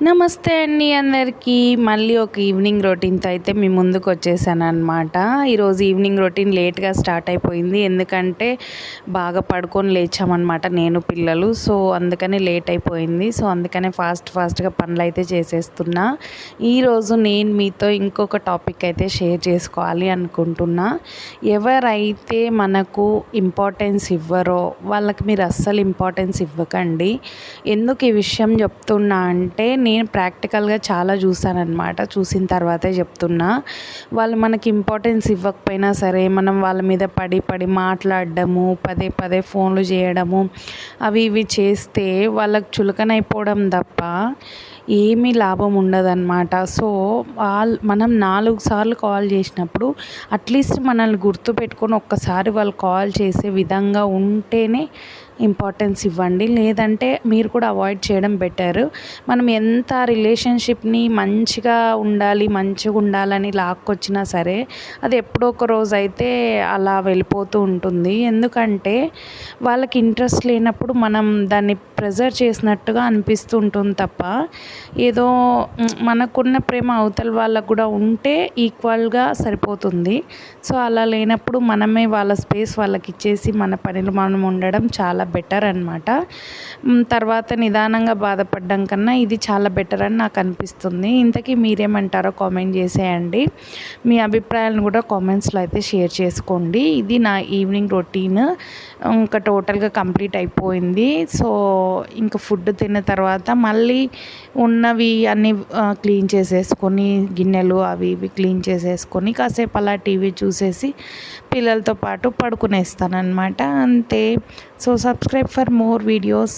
నమస్తే అండి అందరికీ. మళ్ళీ ఒక ఈవినింగ్ రొటీన్తో అయితే మీ ముందుకు వచ్చేసాను అనమాట. ఈరోజు ఈవినింగ్ రొటీన్ లేట్గా స్టార్ట్ అయిపోయింది. ఎందుకంటే బాగా పడుకొని లేచామన్నమాట నేను పిల్లలు. సో అందుకని లేట్ అయిపోయింది. సో అందుకనే ఫాస్ట్గా పనులు అయితే చేసేస్తున్నా. ఈరోజు నేను మీతో ఇంకొక టాపిక్ అయితే షేర్ చేసుకోవాలి అనుకుంటున్నా. ఎవరైతే మనకు ఇంపార్టెన్స్ ఇవ్వరో వాళ్ళకి మీరు అస్సలు ఇంపార్టెన్స్ ఇవ్వకండి. ఎందుకు ఈ విషయం చెప్తున్నా అంటే నేను ప్రాక్టికల్గా చాలా చూసానన్నమాట. చూసిన తర్వాతే చెప్తున్నా. వాళ్ళు మనకి ఇంపార్టెన్స్ ఇవ్వకపోయినా సరే మనం వాళ్ళ మీద పడి మాట్లాడడము, పదే ఫోన్లు చేయడము, అవి ఇవి చేస్తే వాళ్ళకి చులకనైపోవడం తప్ప ఏమీ లాభం ఉండదన్నమాట. సో మనం 4 సార్లు కాల్ చేసినప్పుడు అట్లీస్ట్ మనల్ని గుర్తుపెట్టుకొని ఒక్కసారి వాళ్ళు కాల్ చేసే విధంగా ఉంటేనే ఇంపార్టెన్స్ ఇవ్వండి. లేదంటే మీరు కూడా అవాయిడ్ చేయడం బెటర్. మనం ఎంత రిలేషన్షిప్ని మంచిగా ఉండాలని లాక్కొచ్చినా సరే అది ఎప్పుడో ఒక రోజు అయితే అలా వెళ్ళిపోతూ ఉంటుంది. ఎందుకంటే వాళ్ళకి ఇంట్రెస్ట్ లేనప్పుడు మనం దాన్ని ప్రెజర్ చేసినట్టుగా అనిపిస్తూ ఉంటుంది తప్ప ఏదో మనకున్న ప్రేమ అవతల వాళ్ళకు కూడా ఉంటే ఈక్వల్గా సరిపోతుంది. సో అలా లేనప్పుడు మనమే వాళ్ళ స్పేస్ వాళ్ళకి ఇచ్చేసి మన పనిలో మనం ఉండడం చాలా బెటర్ అనమాట. తర్వాత నిదానంగా బాధపడడం కన్నా ఇది చాలా బెటర్ అని నాకు అనిపిస్తుంది. ఇంతకీ మీరేమంటారో కామెంట్ చేసేయండి. మీ అభిప్రాయాలను కూడా కామెంట్స్లో అయితే షేర్ చేసుకోండి. ఇది నా ఈవినింగ్ రొటీన్ ఇంకా టోటల్గా కంప్లీట్ అయిపోయింది. సో ఇంకా ఫుడ్ తిన్న తర్వాత మళ్ళీ ఉన్నవి అన్నీ క్లీన్ చేసేసుకొని గిన్నెలు అవి ఇవి క్లీన్ చేసేసుకొని కాసేపు అలా టీవీ చూసేసి పిల్లలతో పాటు పడుకునేస్తాను అనమాట. అంతే. So subscribe for more videos.